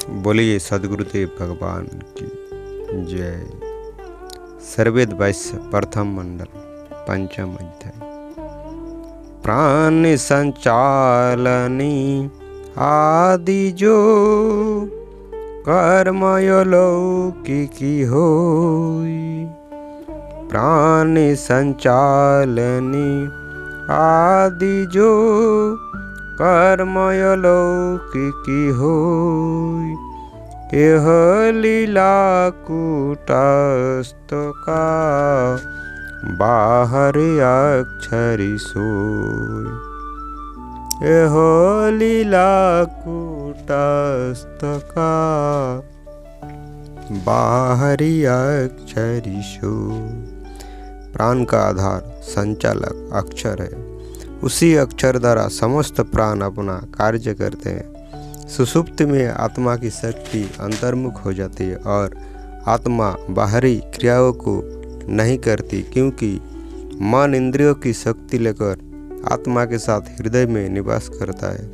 बोलिए सदगुरुदेव भगवान की जय। सर्वेद वैश्य प्रथम मंडल पंचम अध्याय। प्राण संचालनी आदि जो कर्मय लौकिकी होई। प्राण संचालनी आदि जो कर्मय लौकिकी होई। यह लीला कूटस्थ का बाहर अक्षरी सोई। यह लीला कूटस्थ का बाहरी अक्षरी सोई। प्राण का आधार संचालक अक्षर है। उसी अक्षर द्वारा समस्त प्राण अपना कार्य करते हैं। सुषुप्ति में आत्मा की शक्ति अंतर्मुख हो जाती है और आत्मा बाहरी क्रियाओं को नहीं करती, क्योंकि मन इंद्रियों की शक्ति लेकर आत्मा के साथ हृदय में निवास करता है।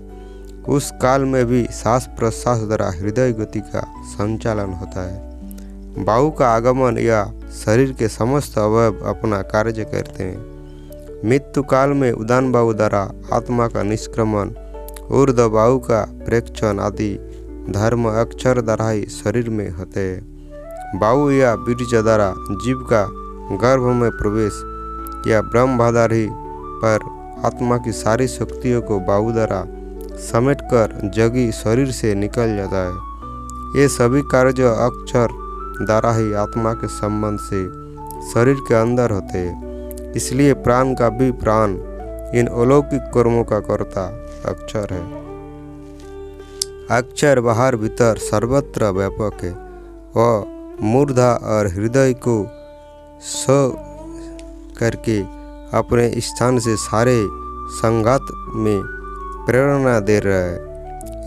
उस काल में भी सांस प्रश्वास द्वारा हृदय गति का संचालन होता है। वायु का आगमन या शरीर के समस्त अवयव अपना कार्य करते हैं। मृत्यु काल में उदान वायु द्वारा आत्मा का निष्क्रमण, ऊर्ध्व वायु का प्रेक्षण आदि धर्म अक्षर द्वारा ही शरीर में होते हैं। वायु या बीज द्वारा जीव का गर्भ में प्रवेश या ब्रह्माधारी पर आत्मा की सारी शक्तियों को वायु द्वारा समेटकर जगी शरीर से निकल जाता है। ये सभी कार्य अक्षर द्वारा ही आत्मा के संबंध से शरीर के अंदर होते हैं। इसलिए प्राण का भी प्राण इन अलौकिक कर्मों का कर्ता अक्षर है। अक्षर बाहर भीतर सर्वत्र व्यापक है। वह मूर्धा और हृदय को स करके अपने स्थान से सारे संघात में प्रेरणा दे रहा है।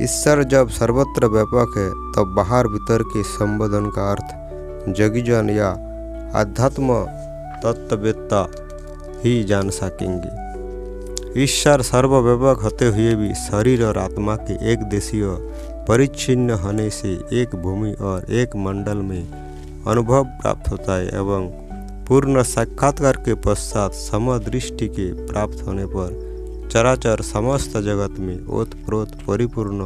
ईश्वर जब सर्वत्र व्यापक है तब बाहर भीतर के संबोधन का अर्थ जगीजन या अध्यात्म तत्ववेत्ता ही जान सकेंगे। ईश्वर सर्वव्यापक होते हुए भी शरीर और आत्मा के एक देशीय परिच्छिन्न होने से एक भूमि और एक मंडल में अनुभव प्राप्त होता है एवं पूर्ण साक्षात्कार के पश्चात समदृष्टि के प्राप्त होने पर चराचर समस्त जगत में ओतप्रोत परिपूर्ण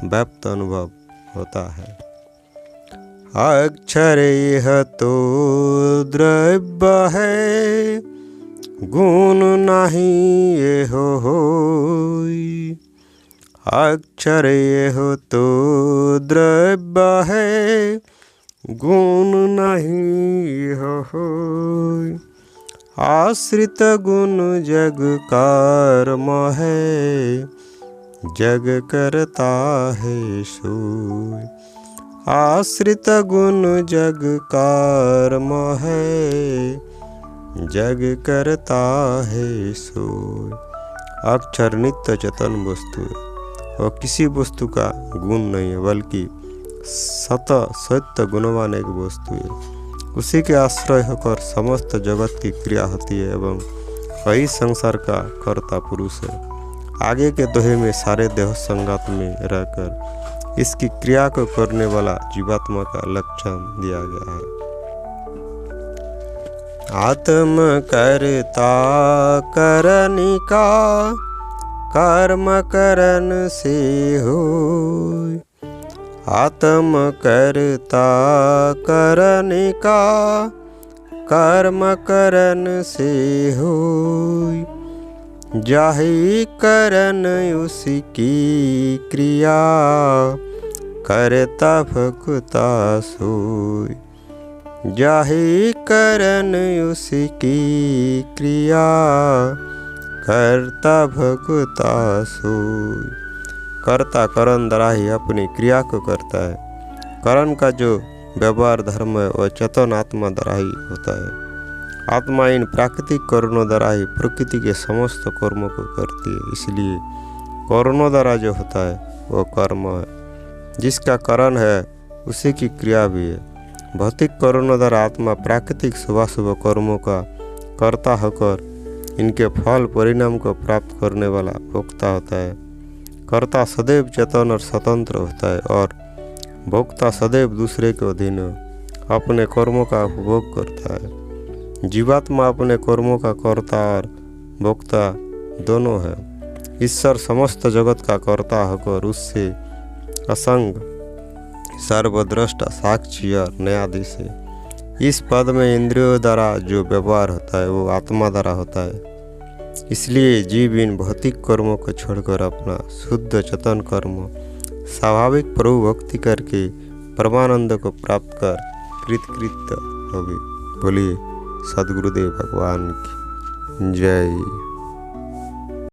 व्याप्त अनुभव होता है। अक्षर यह तो द्रव्य है, गुण नहीं ये होई। अक्षर यह तो द्रव्य है, गुण नहीं यह होई। आश्रित गुण जग कर्म है, जग करता है सोई। आश्रित गुण जग कर्म है, जग करता है सोई। अक्षर नित्य चेतन वस्तु है और किसी वस्तु का गुण नहीं है, बल्कि सत्य गुणवान एक वस्तु है। उसी के आश्रय होकर समस्त जगत की क्रिया होती है एवं वही संसार का कर्ता पुरुष है। आगे के दोहे में सारे देह संगात में रहकर इसकी क्रिया को करने वाला जीवात्मा का लक्षण दिया गया है। आत्म करता करनिका, कर्म करन से होई। आत्म करता करनिका, कर्म करन से होई। जाहि करन उसकी क्रिया, करता भक्ता सोई। जाहि करन उसकी क्रिया, करता भक्ता सोई। कर्ता करण द्वारा ही अपनी क्रिया को करता है। करण का जो व्यवहार धर्म है वह चेतन आत्मा द्वारा ही होता है। आत्मा इन प्राकृतिक करणों द्वारा ही प्रकृति के समस्त कर्मों को करती है। इसलिए करणों द्वारा जो होता है वह कर्म है। जिसका करण है उसी की क्रिया भी है। भौतिक करणों द्वारा आत्मा प्राकृतिक शुभाशुभ कर्मों का कर्ता होकर इनके फल परिणाम को प्राप्त करने वाला भोक्ता होता है। कर्ता सदैव चेतन और स्वतंत्र होता है और भोक्ता सदैव दूसरे के अधीन अपने कर्मों का उपभोग करता है। जीवात्मा अपने कर्मों का कर्ता और भोक्ता दोनों है। ईश्वर समस्त जगत का कर्ता होकर उससे असंग सर्वद्रष्टा साक्षी और न्यायाधीश है। इस पद में इंद्रियों द्वारा जो व्यवहार होता है वो आत्मा द्वारा होता है। इसलिए जीव इन भौतिक कर्मों को छोड़कर अपना शुद्ध चेतन कर्म स्वाभाविक प्रभु भक्ति करके परमानंद को प्राप्त कर कृतकृत्य होगी। बोलिए सद्गुरुदेव भगवान की जय।